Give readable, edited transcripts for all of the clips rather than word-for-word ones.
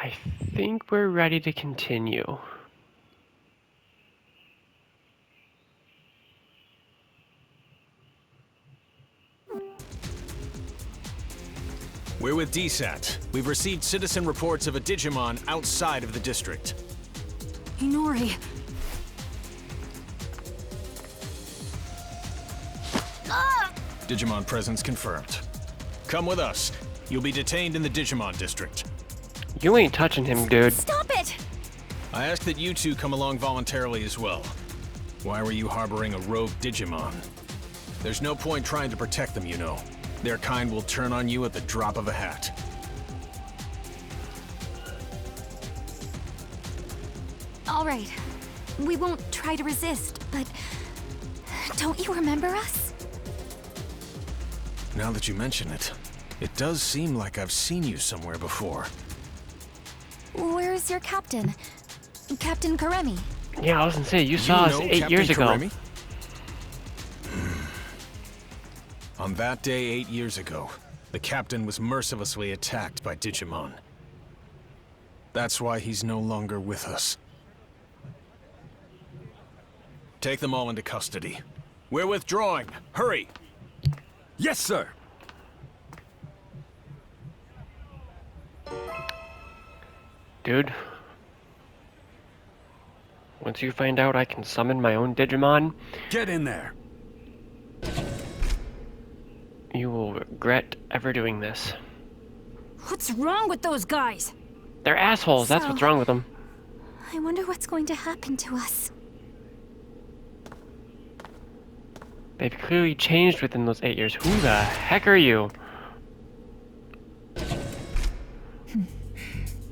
I think we're ready to continue. We're with DSAT. We've received citizen reports of a Digimon outside of the district. Inori. Digimon presence confirmed. Come with us. You'll be detained in the Digimon district. You ain't touching him, dude. Stop it! I ask that you two come along voluntarily as well. Why were you harboring a rogue Digimon? There's no point trying to protect them, you know. Their kind will turn on you at the drop of a hat. All right. We won't try to resist, but... Don't you remember us? Now that you mention it, it does seem like I've seen you somewhere before. Where's your captain? Captain Karemi. Yeah, I was gonna say, you saw us 8 years ago. Karemi? On that day 8 years ago, the captain was mercilessly attacked by Digimon. That's why he's no longer with us. Take them all into custody. We're withdrawing. Hurry! Yes, sir! Dude. Once you find out I can summon my own Digimon, Get in there! you will regret ever doing this. What's wrong with those guys? They're assholes, that's what's wrong with them. I wonder what's going to happen to us. They've clearly changed within those 8 years. Who the heck are you?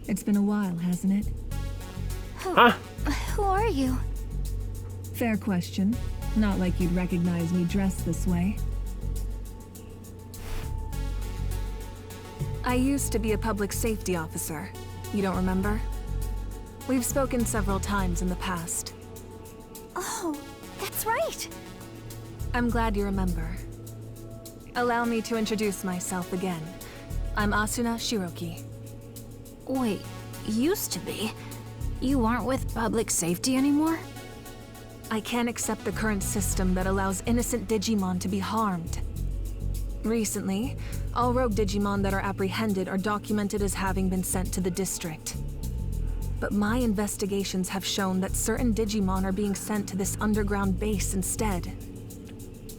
It's been a while, hasn't it? Huh? Who are you? Fair question. Not like you'd recognize me dressed this way. I used to be a public safety officer. You don't remember? We've spoken several times in the past. Oh, that's right. I'm glad you remember. Allow me to introduce myself again. I'm Asuna Shiroki. Wait, used to be? You aren't with public safety anymore? I can't accept the current system that allows innocent Digimon to be harmed. Recently, all rogue Digimon that are apprehended are documented as having been sent to the district. But my investigations have shown that certain Digimon are being sent to this underground base instead.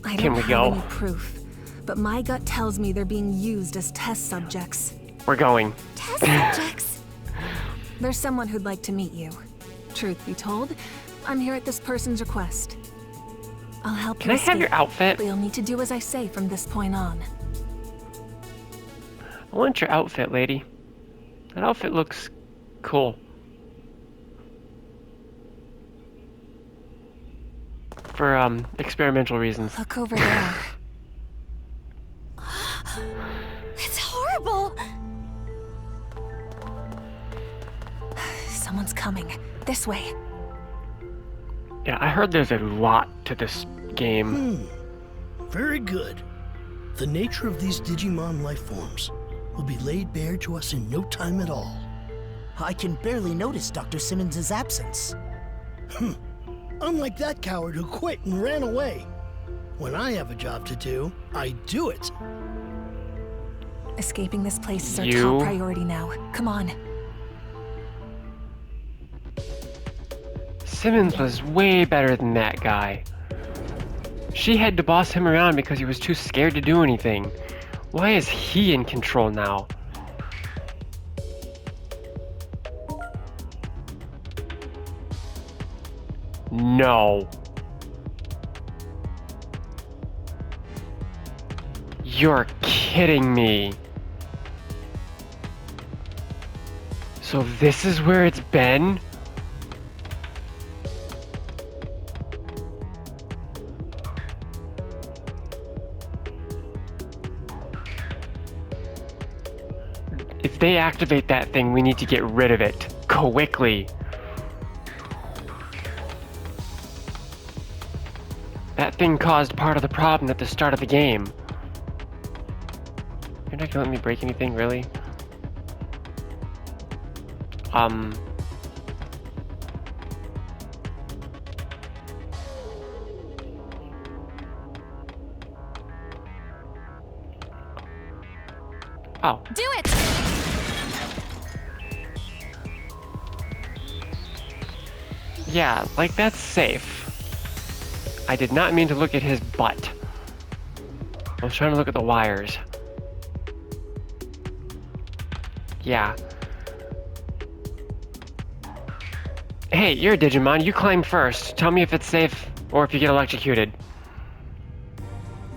I don't have any proof, but my gut tells me they're being used as test subjects. We're going. Test subjects? There's someone who'd like to meet you. Truth be told, I'm here at this person's request. I'll help you Can I have your outfit? but you'll need to do as I say from this point on. I want your outfit, lady. That outfit looks cool. For, experimental reasons. Look over there. It's horrible! Someone's coming. This way. Yeah, I heard there's a lot to this game. Very good. The nature of these Digimon life forms will be laid bare to us in no time at all. I can barely notice Dr. Simmons' absence. Unlike that coward who quit and ran away. When I have a job to do, I do it. Escaping this place is our You- top priority now. Come on. Simmons was way better than that guy. She had to boss him around because he was too scared to do anything. Why is he in control now? No. You're kidding me. So this is where it's been? If they activate that thing, we need to get rid of it quickly. That thing caused part of the problem at the start of the game. You're not gonna let me break anything, really? Oh. Do it! Yeah, like that's safe. I did not mean to look at his butt. I was trying to look at the wires. Yeah. Hey, you're a Digimon. You climb first. Tell me if it's safe or if you get electrocuted.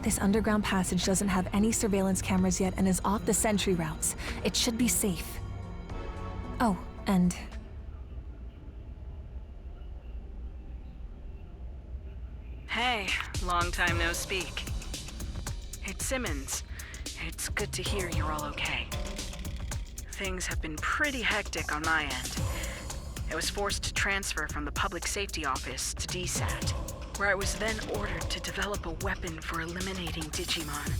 This underground passage doesn't have any surveillance cameras yet and is off the sentry routes. It should be safe. Oh, and... Hey, long time no speak. It's Simmons. It's good to hear you're all okay. Things have been pretty hectic on my end. I was forced to transfer from the Public Safety Office to DSAT, where I was then ordered to develop a weapon for eliminating Digimon.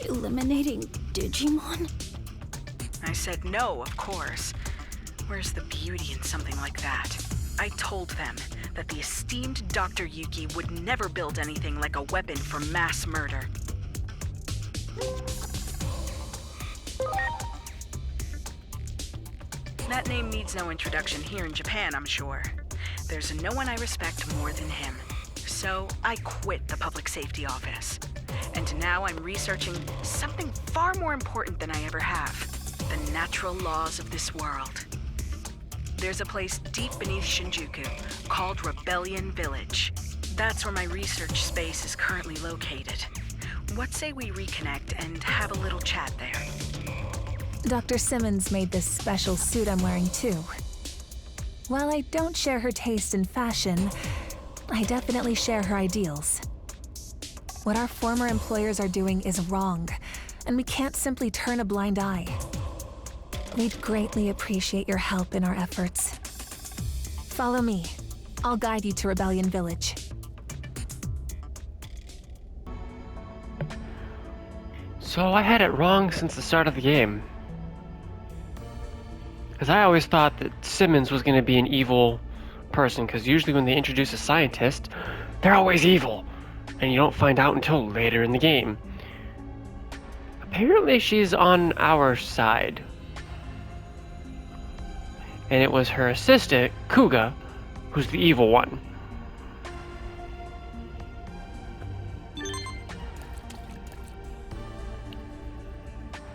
Eliminating Digimon? I said no, of course. Where's the beauty in something like that? I told them that the esteemed Dr. Yuki would never build anything like a weapon for mass murder. That name needs no introduction here in Japan, I'm sure. There's no one I respect more than him. So I quit the Public Safety Office. And now I'm researching something far more important than I ever have. The natural laws of this world. There's a place deep beneath Shinjuku called Rebellion Village. That's where my research space is currently located. What say we reconnect and have a little chat there? Dr. Simmons made this special suit I'm wearing too. While I don't share her taste in fashion, I definitely share her ideals. What our former employers are doing is wrong, and we can't simply turn a blind eye. We'd greatly appreciate your help in our efforts. Follow me. I'll guide you to Rebellion Village. So I had it wrong since the start of the game. Because I always thought that Simmons was going to be an evil person, because usually when they introduce a scientist, they're always evil. And you don't find out until later in the game. Apparently she's on our side. And it was her assistant, Kuga, who's the evil one.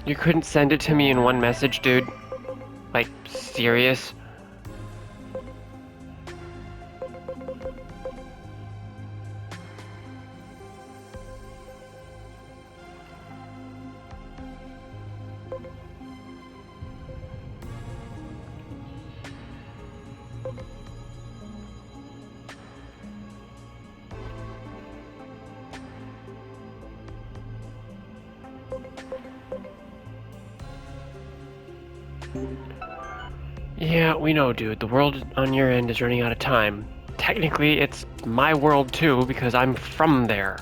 You couldn't send it to me in one message, dude? Like, serious? Yeah, we know, dude. The world on your end is running out of time. Technically, it's my world too, because I'm from there.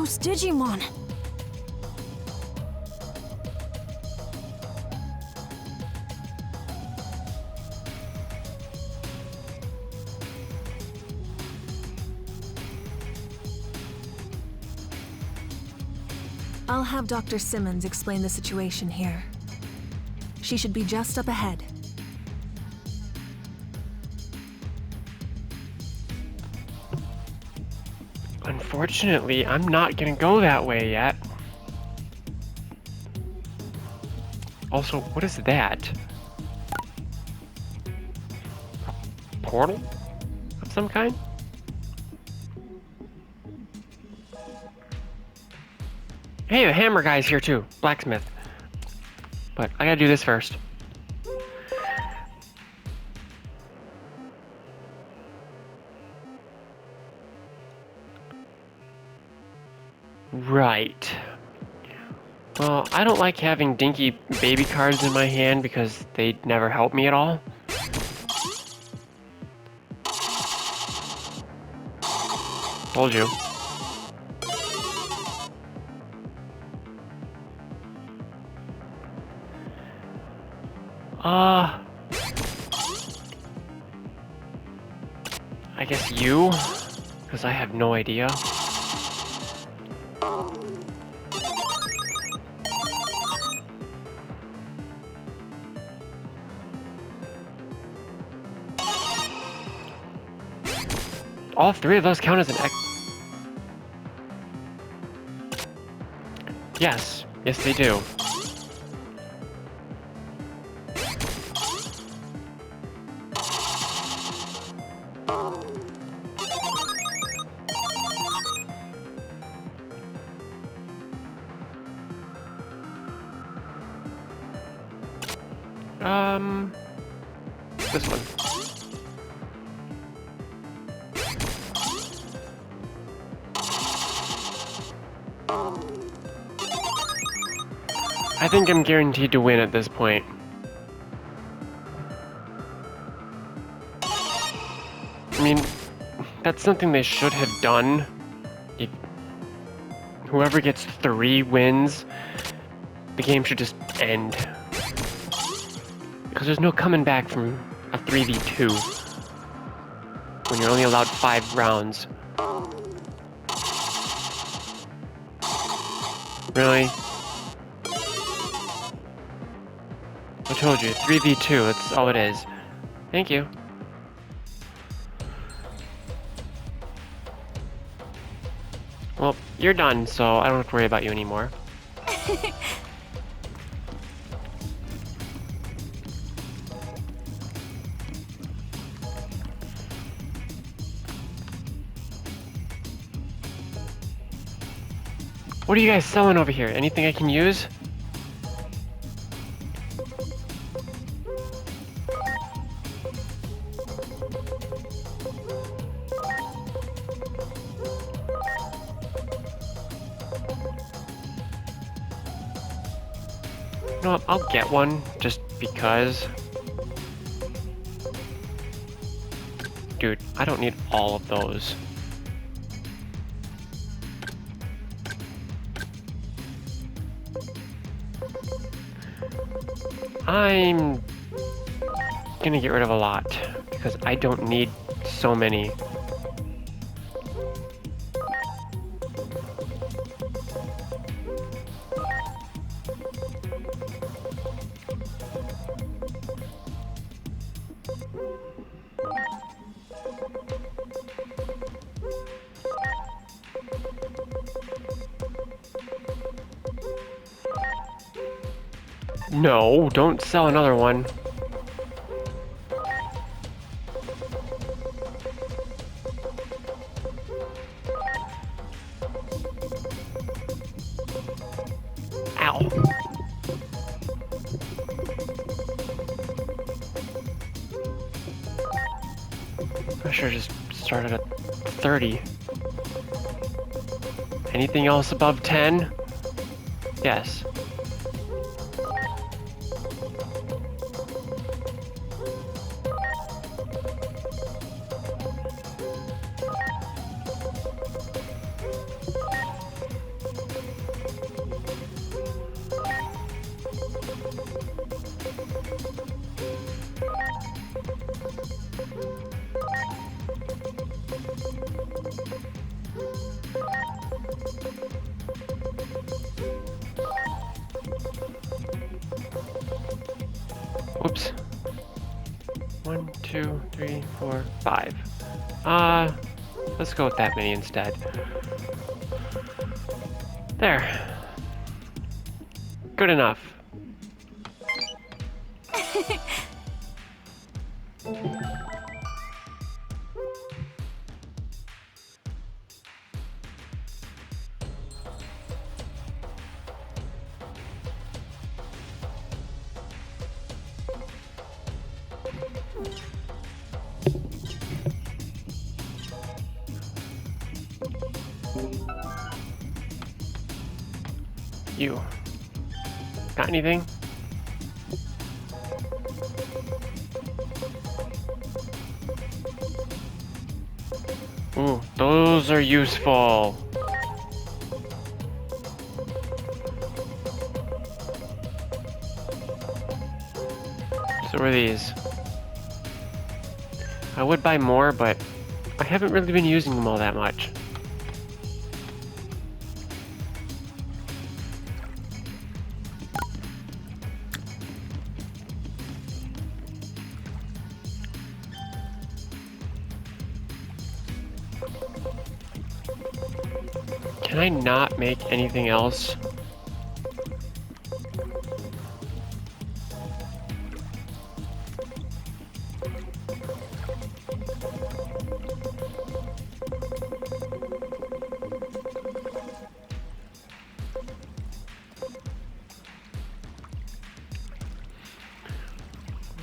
Those Digimon! I'll have Dr. Simmons explain the situation here. She should be just up ahead. Unfortunately, I'm not gonna go that way yet. Also, what is that? A portal of some kind? Hey, the hammer guy's here too. Blacksmith. But I gotta do this first. Right. Well, I don't like having dinky baby cards in my hand because they never help me at all. Told you. I guess you? Because I have no idea. All three of those count as an X. Yes. Yes, they do. This one. I think I'm guaranteed to win at this point. I mean, that's something they should have done. Whoever gets 3 wins, the game should just end. Because there's no coming back from a 3v2 when you're only allowed 5 rounds. Really? I told you, 3v2, that's all it is. Thank you. Well, you're done, so I don't have to worry about you anymore. What are you guys selling over here? Anything I can use? You know what? I'll get one just because. Dude, I don't need all of those. I'm gonna get rid of a lot because I don't need so many. No, don't sell another one. Ow. I should have just started at 30. Anything else above 10? Yes. Whoops. 1, 2, 3, 4, 5. Let's go with that many instead. There. Good enough. You. Got anything? Ooh, those are useful. So are these. I would buy more, but I haven't really been using them all that much. Can I not make anything else?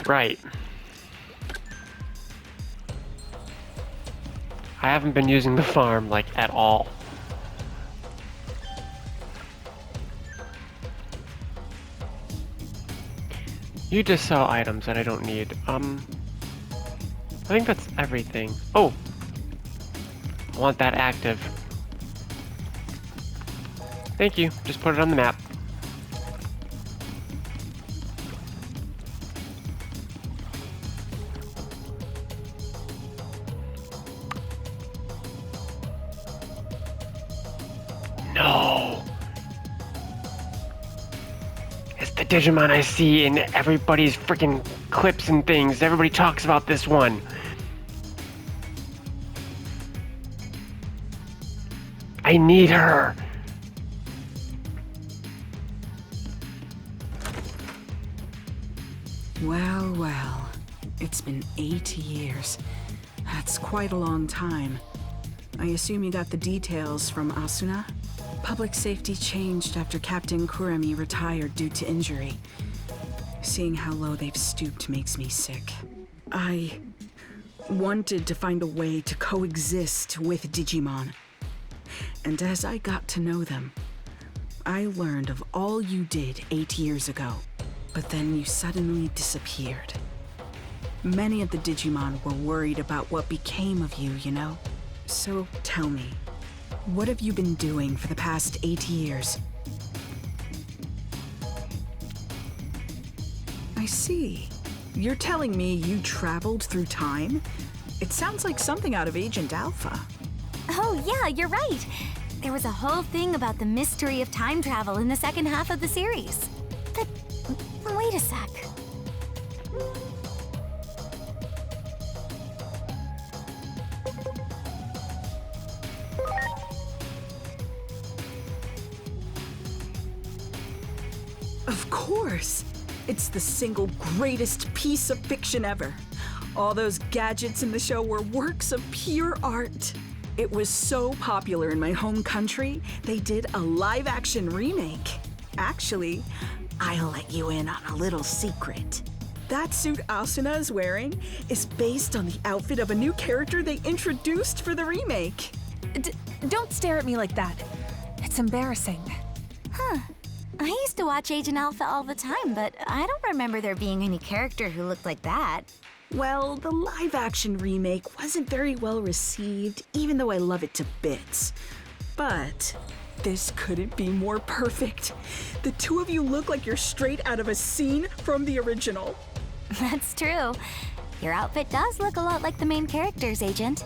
Right. I haven't been using the farm, like, at all. You just sell items that I don't need. I think that's everything. Oh! I want that active. Thank you. Just put it on the map. No! It's the Digimon I see in everybody's freaking clips and things. Everybody talks about this one. I need her. Well, well. It's been 8 years. That's quite a long time. I assume you got the details from Asuna? Public safety changed after Captain Kurami retired due to injury. Seeing how low they've stooped makes me sick. I wanted to find a way to coexist with Digimon. And as I got to know them, I learned of all you did 8 years ago. But then you suddenly disappeared. Many of the Digimon were worried about what became of you, you know? So tell me, what have you been doing for the past 8 years? I see. You're telling me you traveled through time? It sounds like something out of Agent Alpha. Oh yeah, you're right. There was a whole thing about the mystery of time travel in the second half of the series. But wait a sec. Of course! It's the single greatest piece of fiction ever. All those gadgets in the show were works of pure art. It was so popular in my home country, they did a live-action remake. Actually, I'll let you in on a little secret. That suit Asuna is wearing is based on the outfit of a new character they introduced for the remake. Don't stare at me like that. It's embarrassing. Huh. I used to watch Agent Alpha all the time, but I don't remember there being any character who looked like that. Well, the live-action remake wasn't very well received, even though I love it to bits. But this couldn't be more perfect. The two of you look like you're straight out of a scene from the original. That's true. Your outfit does look a lot like the main character's, Agent.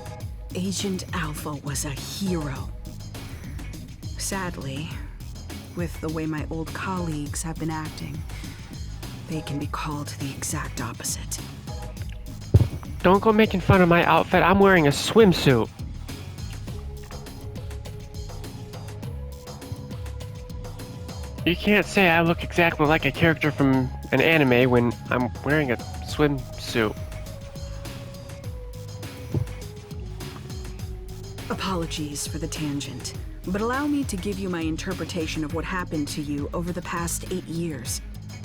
Agent Alpha was a hero. Sadly, with the way my old colleagues have been acting, they can be called the exact opposite. Don't go making fun of my outfit. I'm wearing a swimsuit. You can't say I look exactly like a character from an anime when I'm wearing a swimsuit. Apologies for the tangent, but allow me to give you my interpretation of what happened to you over the past 8 years.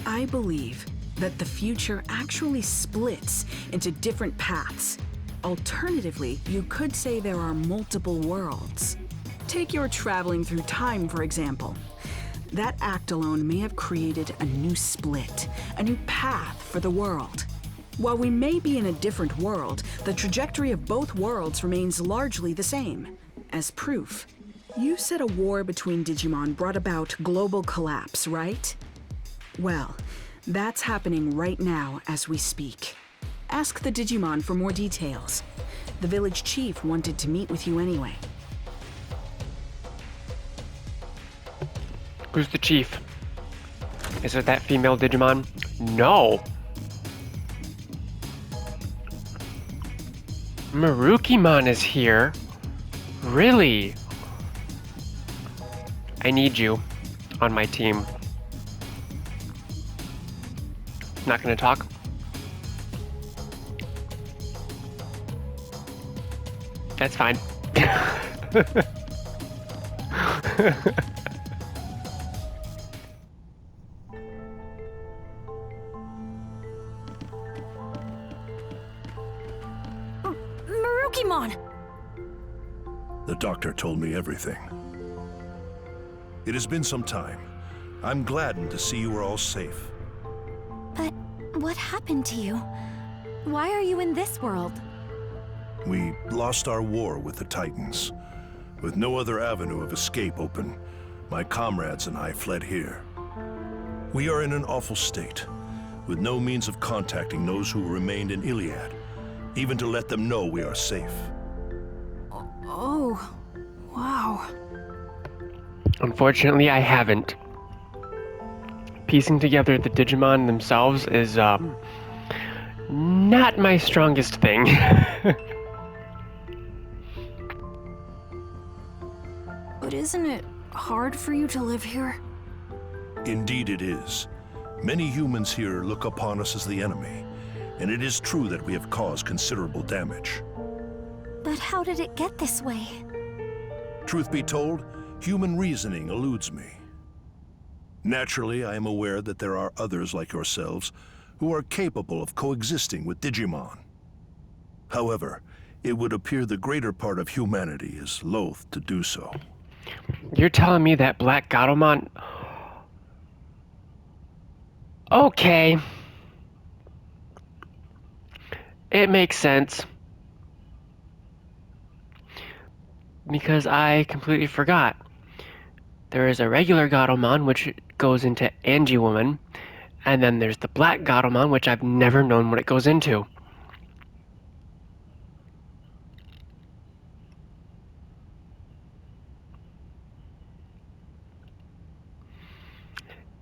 I believe that the future actually splits into different paths. Alternatively, you could say there are multiple worlds. Take your traveling through time, for example. That act alone may have created a new split, a new path for the world. While we may be in a different world, the trajectory of both worlds remains largely the same. As proof, you said a war between Digimon brought about global collapse, right? Well, that's happening right now as we speak. Ask the Digimon for more details. The village chief wanted to meet with you anyway. Who's the chief? Is it that female Digimon? No. Marukimon is here? Really? I need you on my team. Not gonna talk? That's fine. Marukimon! The doctor told me everything. It has been some time. I'm gladdened to see you are all safe. But what happened to you? Why are you in this world? We lost our war with the Titans. With no other avenue of escape open, my comrades and I fled here. We are in an awful state, with no means of contacting those who remained in Iliad, even to let them know we are safe. Oh, wow. Unfortunately, I haven't. Piecing together the Digimon themselves is, not my strongest thing. But isn't it hard for you to live here? Indeed it is. Many humans here look upon us as the enemy, and it is true that we have caused considerable damage. But how did it get this way? Truth be told, human reasoning eludes me. Naturally, I am aware that there are others like yourselves who are capable of coexisting with Digimon. However, it would appear the greater part of humanity is loath to do so. You're telling me that Black Gatomon... Okay. It makes sense. Because I completely forgot. There is a regular Gatomon, which goes into Angie Woman, and then there's the Black Gatomon, which I've never known what it goes into.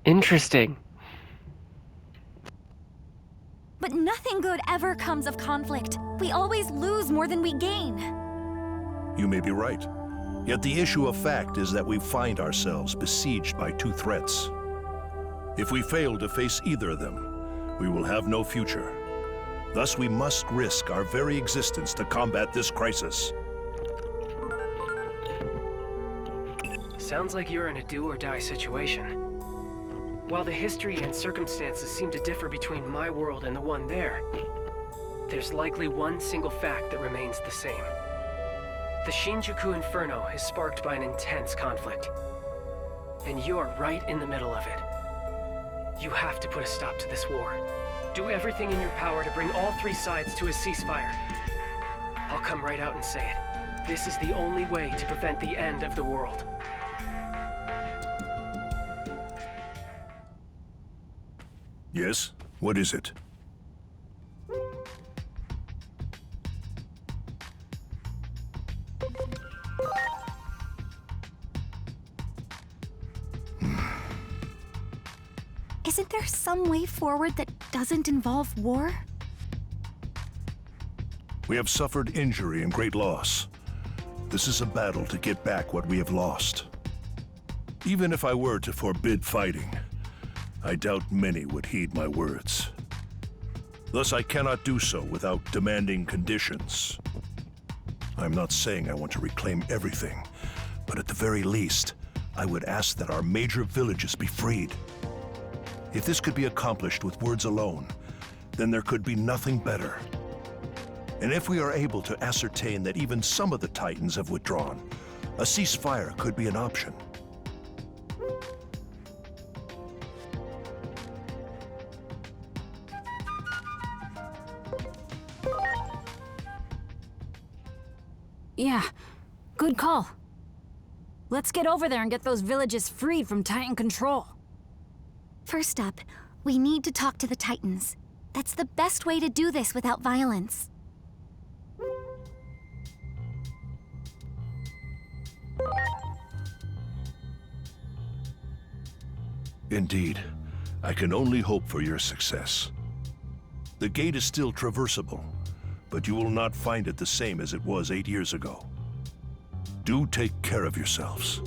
Interesting. But nothing good ever comes of conflict. We always lose more than we gain. You may be right. Yet the issue of fact is that we find ourselves besieged by two threats. If we fail to face either of them, we will have no future. Thus, we must risk our very existence to combat this crisis. Sounds like you're in a do-or-die situation. While the history and circumstances seem to differ between my world and the one there, there's likely one single fact that remains the same. The Shinjuku Inferno is sparked by an intense conflict, and you're right in the middle of it. You have to put a stop to this war. Do everything in your power to bring all three sides to a ceasefire. I'll come right out and say it. This is the only way to prevent the end of the world. Yes? What is it? Isn't there some way forward that doesn't involve war? We have suffered injury and great loss. This is a battle to get back what we have lost. Even if I were to forbid fighting, I doubt many would heed my words. Thus, I cannot do so without demanding conditions. I'm not saying I want to reclaim everything, but at the very least, I would ask that our major villages be freed. If this could be accomplished with words alone, then there could be nothing better. And if we are able to ascertain that even some of the Titans have withdrawn, a ceasefire could be an option. Yeah, good call. Let's get over there and get those villages freed from Titan control. First up, we need to talk to the Titans. That's the best way to do this without violence. Indeed. I can only hope for your success. The gate is still traversable, but you will not find it the same as it was 8 years ago. Do take care of yourselves.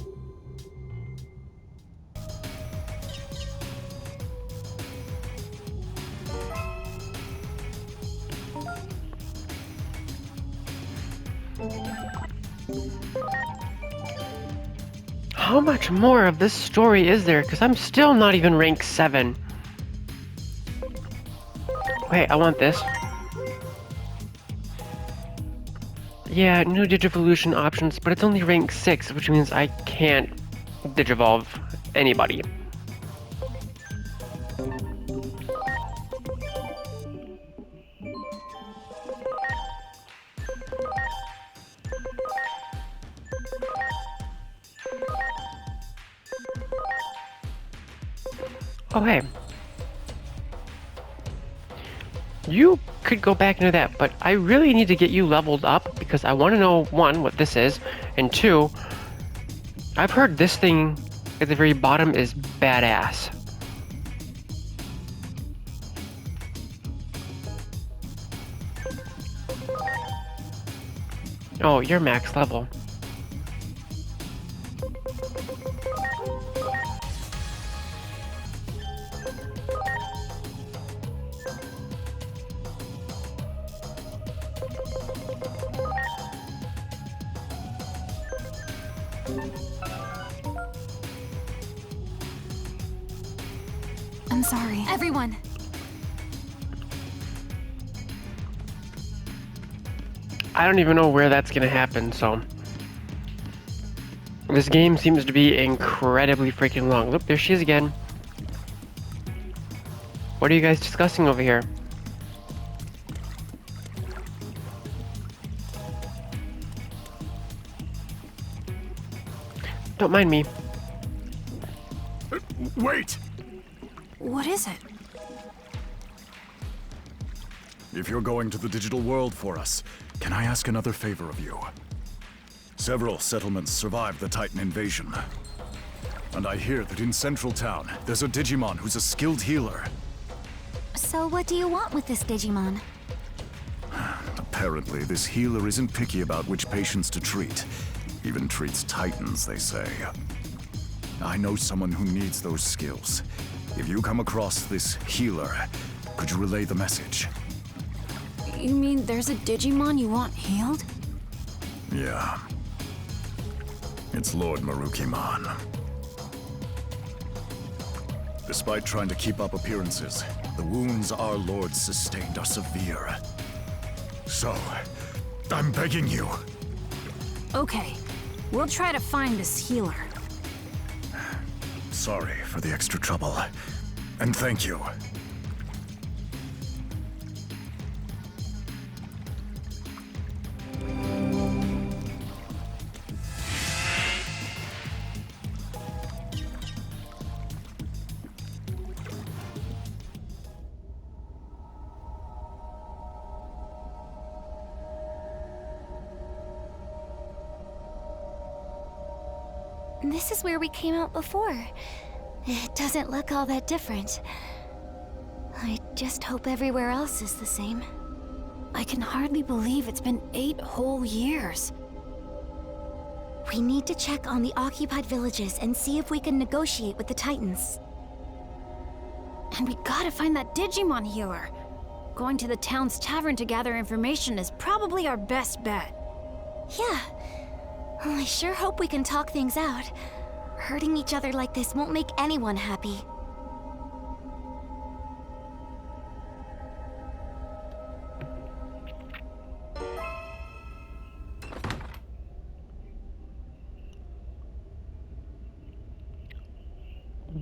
How much more of this story is there? Because I'm still not even rank 7. Wait, I want this. Yeah, new Digivolution options, but it's only rank 6, which means I can't Digivolve anybody. Oh, hey. You could go back into that, but I really need to get you leveled up because I want to know, 1, what this is, and 2, I've heard this thing at the very bottom is badass. Oh, you're max level. I'm sorry. Everyone! I don't even know where that's gonna happen, so... This game seems to be incredibly freaking long. Look, there she is again. What are you guys discussing over here? Don't mind me. Wait! What is it? If you're going to the digital world for us, can I ask another favor of you? Several settlements survived the Titan invasion. And I hear that in Central Town, there's a Digimon who's a skilled healer. So what do you want with this Digimon? Apparently, this healer isn't picky about which patients to treat. Even treats Titans, they say. I know someone who needs those skills. If you come across this healer, could you relay the message? You mean there's a Digimon you want healed? Yeah. It's Lord Marukimon. Despite trying to keep up appearances, the wounds our lord sustained are severe. So, I'm begging you. Okay, we'll try to find this healer. Sorry for the extra trouble. And thank you. This is where we came out before. It doesn't look all that different. I just hope everywhere else is the same. I can hardly believe it's been 8 whole years. We need to check on the occupied villages and see if we can negotiate with the Titans. And we gotta find that Digimon healer. Going to the town's tavern to gather information is probably our best bet. Yeah. Well, I sure hope we can talk things out. Hurting each other like this won't make anyone happy.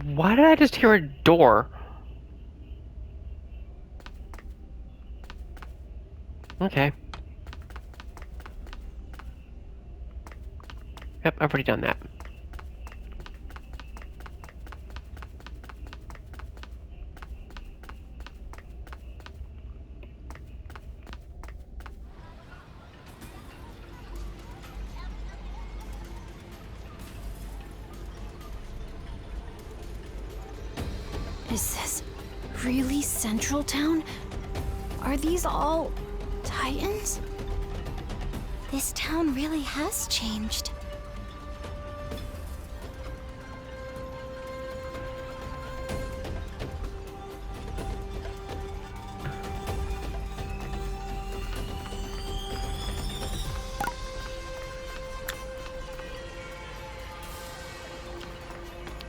Why did I just hear a door? Okay. Yep, I've already done that. Is this really Central Town? Are these all Titans? This town really has changed.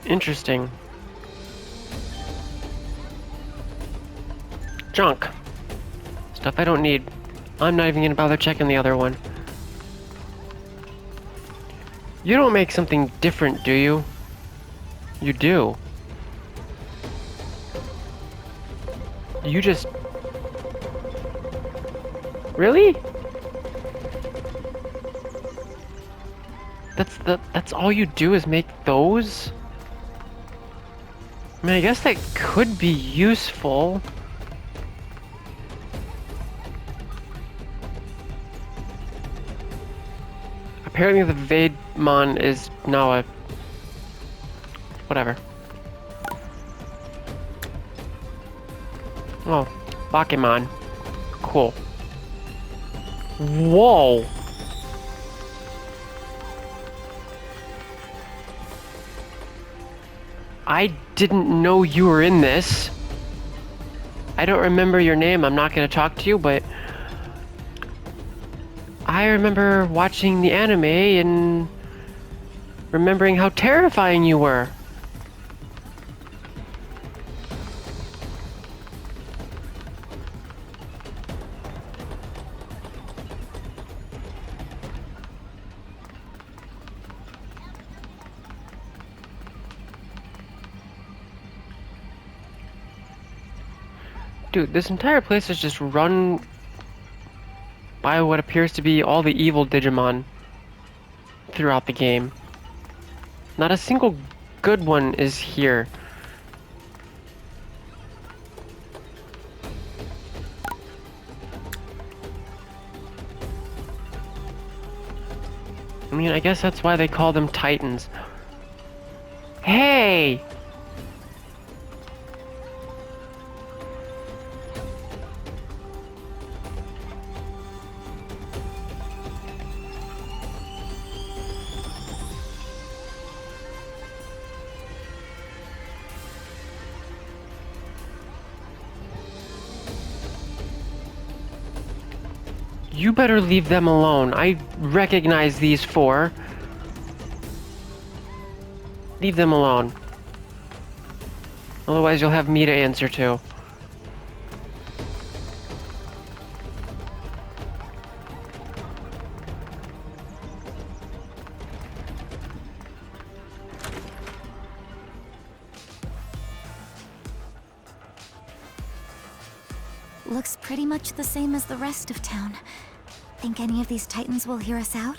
Interesting. Junk. Stuff I don't need. I'm not even gonna bother checking the other one. You don't make something different, do you? You do. You just... Really? That's all you do is make those? I mean, I guess that could be useful. Apparently the Vaidmon is now a... whatever. Oh, Bakemon. Cool. Whoa! I didn't know you were in this. I don't remember your name, I'm not gonna talk to you, but... I remember watching the anime and remembering how terrifying you were. Dude, this entire place is just run by what appears to be all the evil Digimon throughout the game. Not a single good one is here. I mean, I guess that's why they call them Titans. Hey! You better leave them alone. I recognize these four. Leave them alone. Otherwise you'll have me to answer to. Looks pretty much the same as the rest of town. Think any of these Titans will hear us out?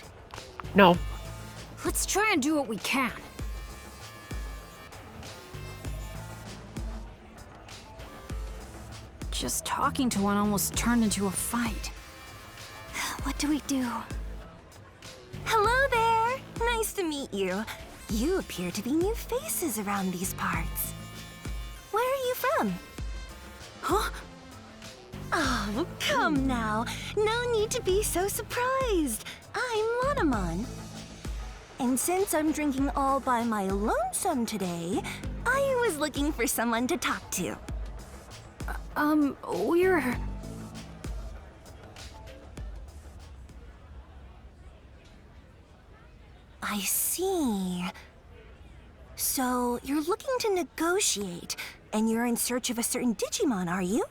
No. Let's try and do what we can. Just talking to one almost turned into a fight. What do we do? Hello there! Nice to meet you. You appear to be new faces around these parts. Where are you from? Huh? Oh, come now. No need to be so surprised. I'm Lanamon. And since I'm drinking all by my lonesome today, I was looking for someone to talk to. We're... I see. So, you're looking to negotiate, and you're in search of a certain Digimon, are you?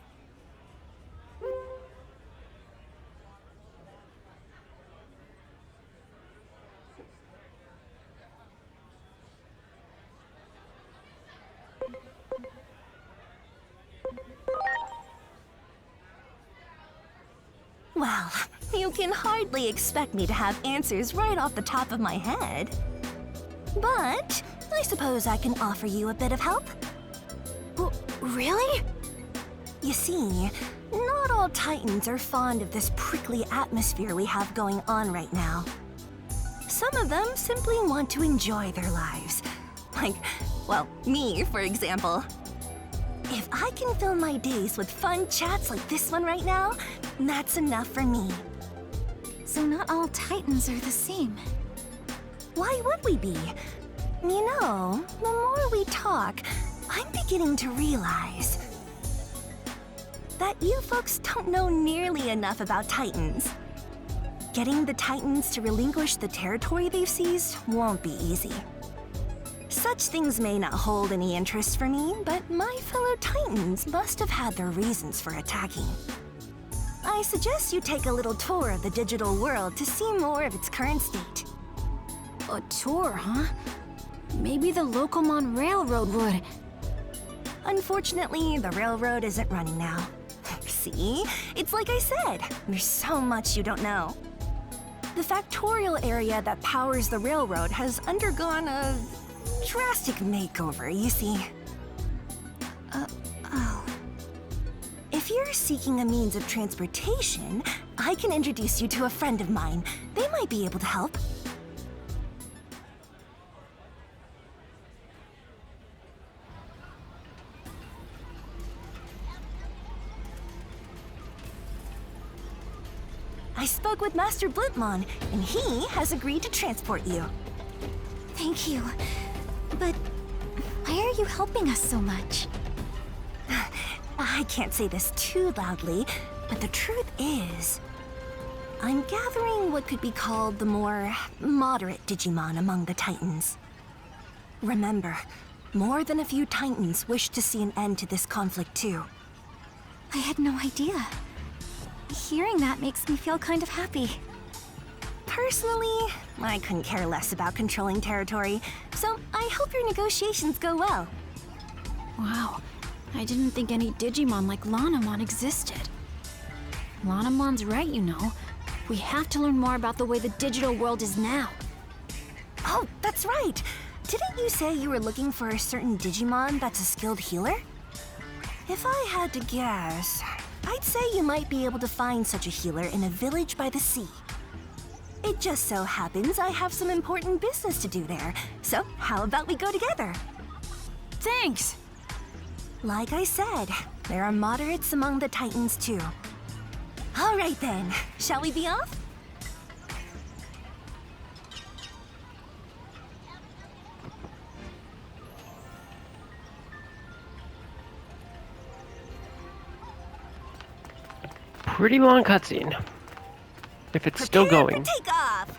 Well, You can hardly expect me to have answers right off the top of my head. But I suppose I can offer you a bit of help. Really? You see, not all Titans are fond of this prickly atmosphere we have going on right now. Some of them simply want to enjoy their lives. Like, well, me, for example. If I can fill my days with fun chats like this one right now, that's enough for me. So not all Titans are the same. Why would we be? You know, the more we talk, I'm beginning to realize that you folks don't know nearly enough about Titans. Getting the Titans to relinquish the territory they've seized won't be easy. Such things may not hold any interest for me, but my fellow Titans must have had their reasons for attacking. I suggest you take a little tour of the digital world to see more of its current state. A tour, huh? Maybe the Locomon Railroad would. Unfortunately, the railroad isn't running now. See? It's like I said, there's so much you don't know. The factorial area that powers the railroad has undergone a drastic makeover, you see. Oh. If you're seeking a means of transportation, I can introduce you to a friend of mine. They might be able to help. I spoke with Master Blipmon, and he has agreed to transport you. Thank you. But why are you helping us so much? I can't say this too loudly, but the truth is, I'm gathering what could be called the more moderate Digimon among the Titans. Remember, more than a few Titans wish to see an end to this conflict too. I had no idea. Hearing that makes me feel kind of happy. Personally, I couldn't care less about controlling territory, so I hope your negotiations go well. Wow, I didn't think any Digimon like Lanamon existed. Lanamon's right, you know. We have to learn more about the way the digital world is now. Oh, that's right! Didn't you say you were looking for a certain Digimon that's a skilled healer? If I had to guess, I'd say you might be able to find such a healer in a village by the sea. It just so happens I have some important business to do there, so how about we go together? Thanks! Like I said, there are moderates among the Titans too. All right then, shall we be off? Pretty long cutscene. If it's still going. For takeoff!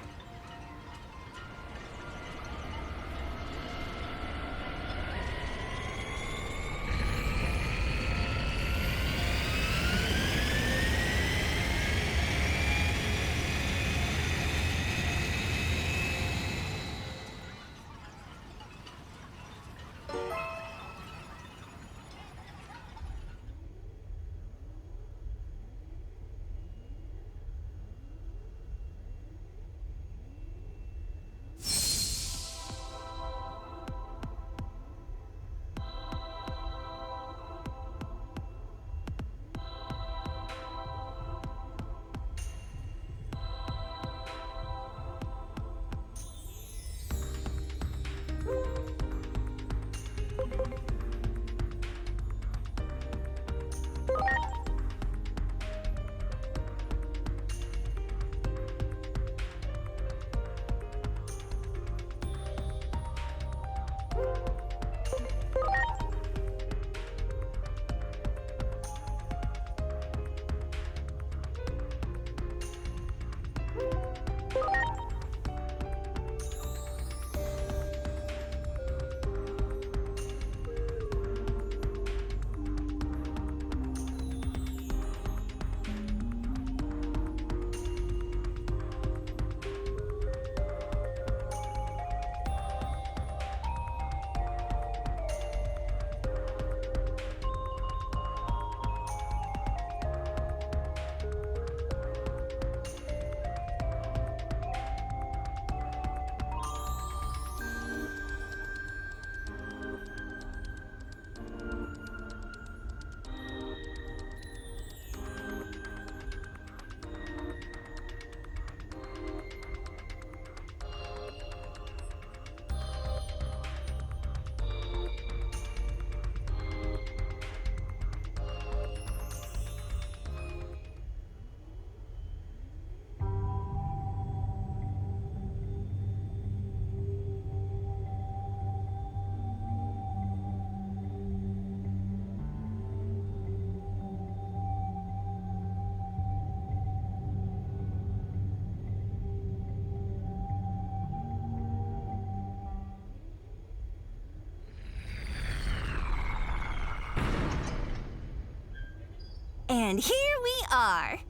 And here we are.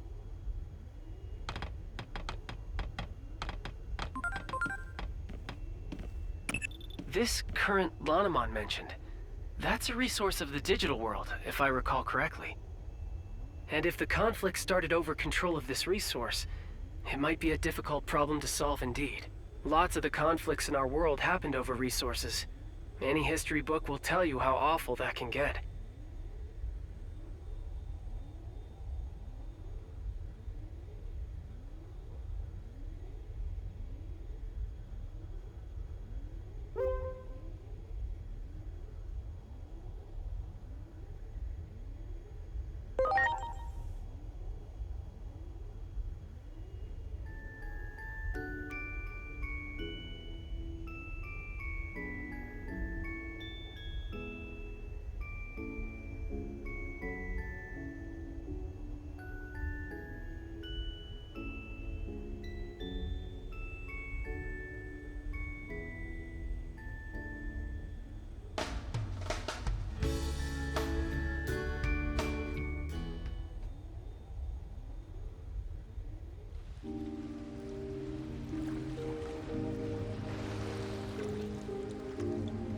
This current Lanamon mentioned, that's a resource of the digital world, if I recall correctly. And if the conflict started over control of this resource, it might be a difficult problem to solve indeed. Lots of the conflicts in our world happened over resources. Any history book will tell you how awful that can get.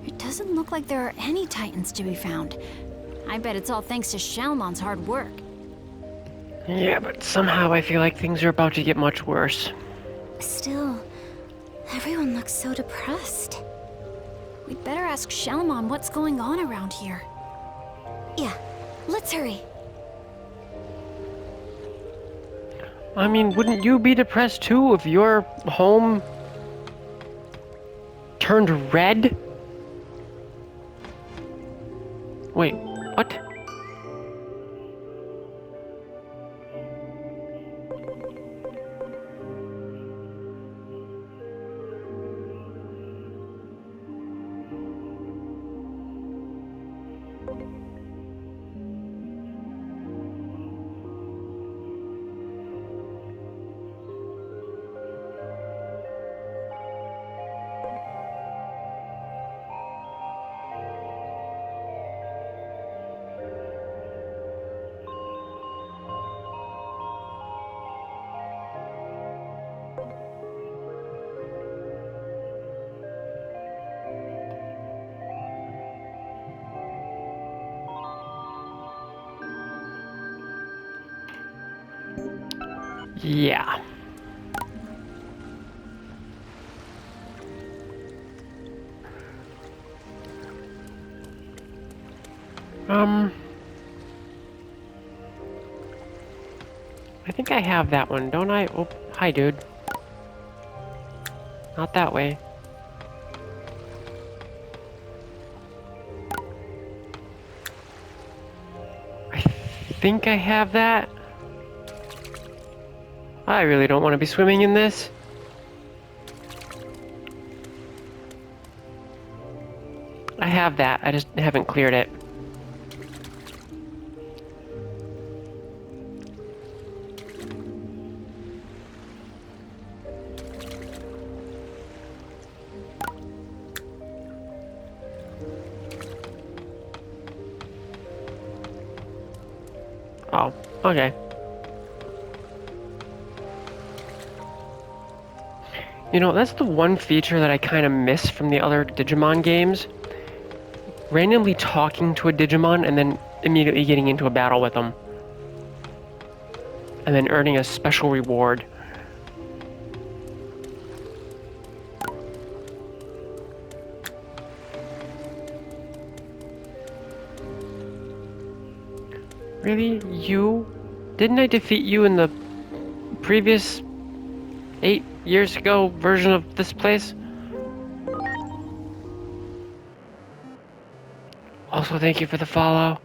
It doesn't look like there are any Titans to be found. I bet it's all thanks to Shalmon's hard work. Yeah, but somehow I feel like things are about to get much worse. Still, everyone looks so depressed. We'd better ask Shalmon what's going on around here. Yeah, let's hurry. I mean, wouldn't you be depressed too if your home turned red? Wait, what? Yeah. I think I have that one, don't I? Oh, hi, dude. Not that way. I think I have that. I really don't want to be swimming in this. I have that, I just haven't cleared it. Oh, okay. You know, that's the one feature that I kind of miss from the other Digimon games. Randomly talking to a Digimon and then immediately getting into a battle with them. And then earning a special reward. Really? You? Didn't I defeat you in the previous 8 years ago version of this place? Also, thank you for the follow.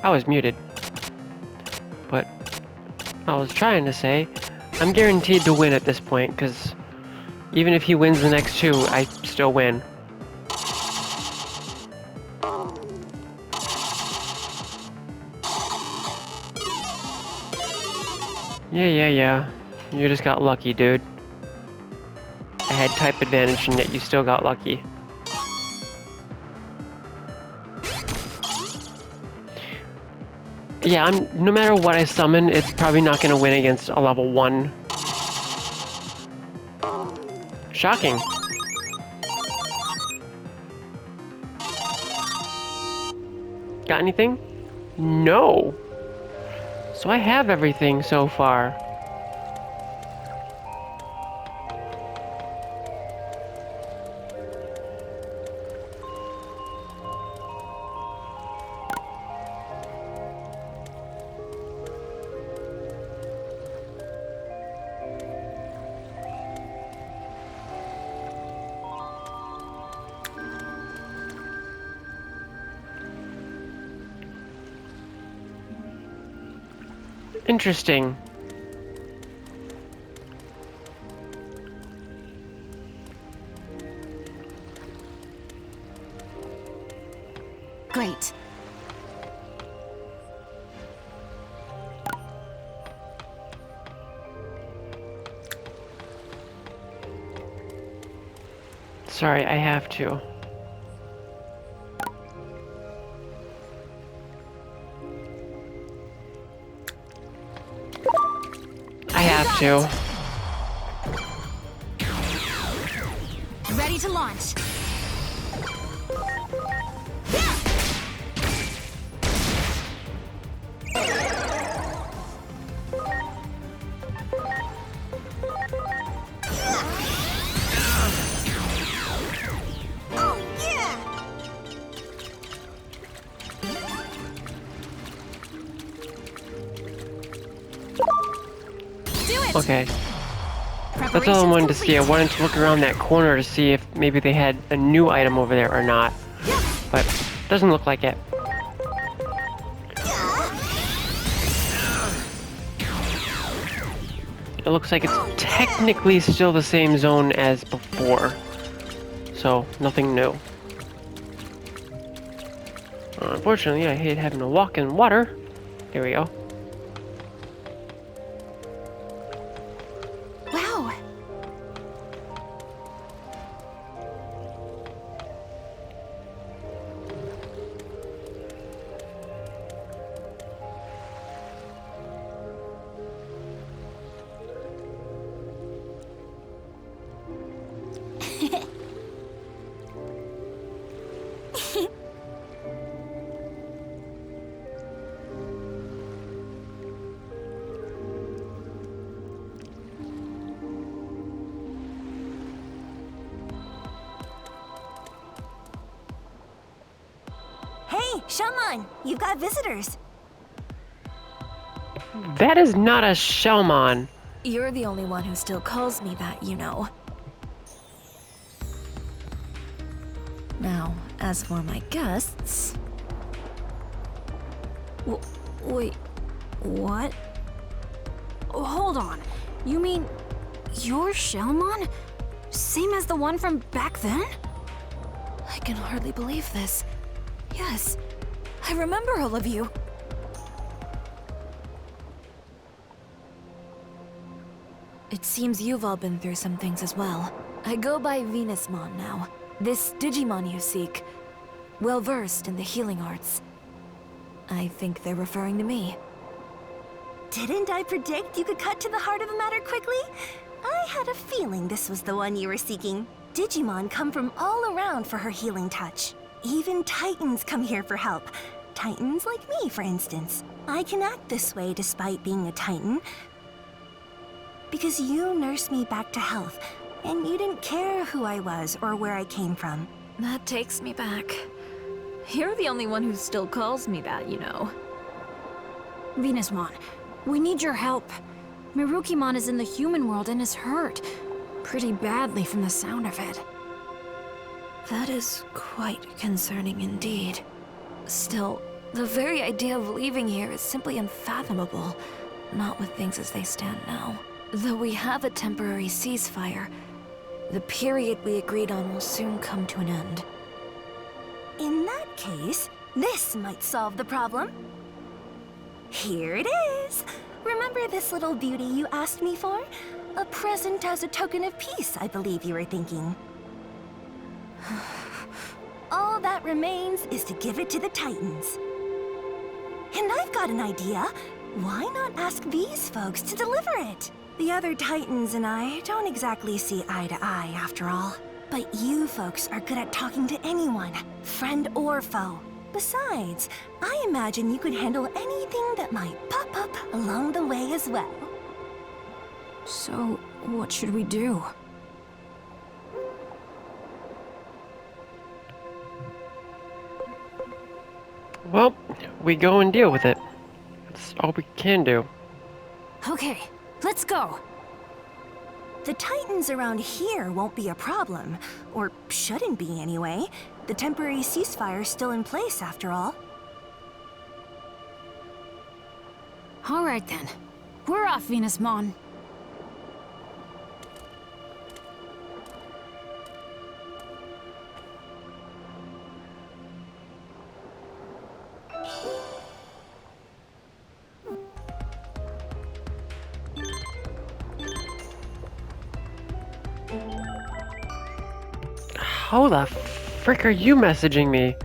I was muted. But I was trying to say, I'm guaranteed to win at this point, because even if he wins the next two, I still win. Yeah. You just got lucky, dude. I had type advantage and yet you still got lucky. Yeah, no matter what I summon, it's probably not gonna win against a level 1. Shocking. Got anything? No. So I have everything so far. Interesting. Great. Sorry, I have to. I have to. Ready to launch. Okay. That's all I wanted to see. I wanted to look around that corner to see if maybe they had a new item over there or not. But doesn't look like it. It looks like it's technically still the same zone as before. So, nothing new. Unfortunately, I hate having to walk in water. There we go. Wow. Hey, Shaman, you've got visitors. That is not a Shellmon. You're the only one who still calls me that, you know. Now, as for my guests... Wait, what? Hold on. You mean you're Shellmon? Same as the one from back then? I can hardly believe this. Yes, I remember all of you. It seems you've all been through some things as well. I go by Venusmon now. This Digimon you seek, well-versed in the healing arts. I think they're referring to me. Didn't I predict you could cut to the heart of the matter quickly? I had a feeling this was the one you were seeking. Digimon come from all around for her healing touch. Even Titans come here for help. Titans like me, for instance. I can act this way despite being a Titan, because you nursed me back to health, and you didn't care who I was or where I came from. That takes me back. You're the only one who still calls me that, you know. Venusmon, we need your help. Mirukimon is in the human world and is hurt. Pretty badly from the sound of it. That is quite concerning indeed. Still, the very idea of leaving here is simply unfathomable, not with things as they stand now. Though we have a temporary ceasefire, the period we agreed on will soon come to an end. In that case, this might solve the problem. Here it is! Remember this little beauty you asked me for? A present as a token of peace, I believe you were thinking. All that remains is to give it to the Titans. And I've got an idea. Why not ask these folks to deliver it? The other Titans and I don't exactly see eye to eye, after all. But you folks are good at talking to anyone, friend or foe. Besides, I imagine you could handle anything that might pop up along the way as well. So, what should we do? Well, we go and deal with it. That's all we can do. Okay, let's go! The Titans around here won't be a problem. Or shouldn't be, anyway. The temporary ceasefire's still in place, after all. Alright then. We're off, Venusmon. How the frick are you messaging me?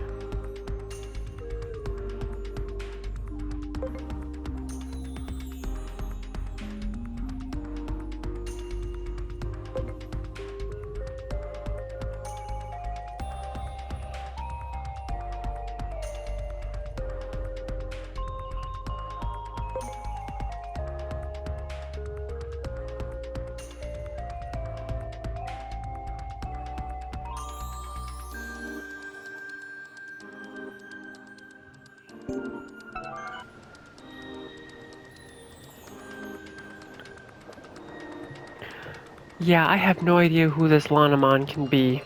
Yeah, I have no idea who this Lanamon can be.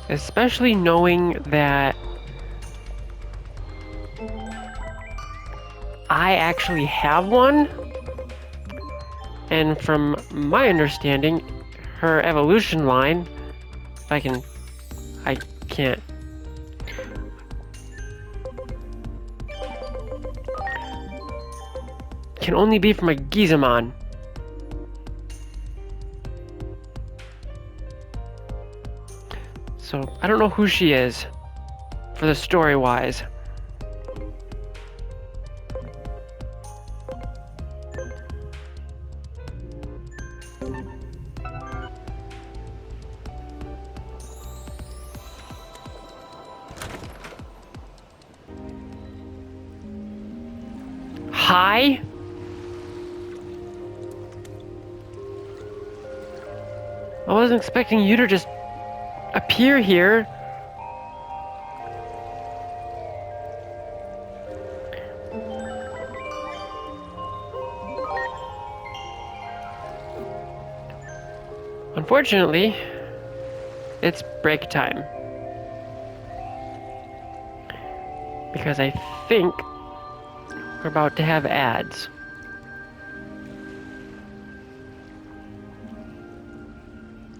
Especially knowing that I actually have one. And from my understanding, her evolution line, if I can't. Can only be from a Gizamon. So, I don't know who she is, for the story-wise. Hi? I wasn't expecting you to just appear here. Unfortunately, it's break time. Because I think we're about to have ads.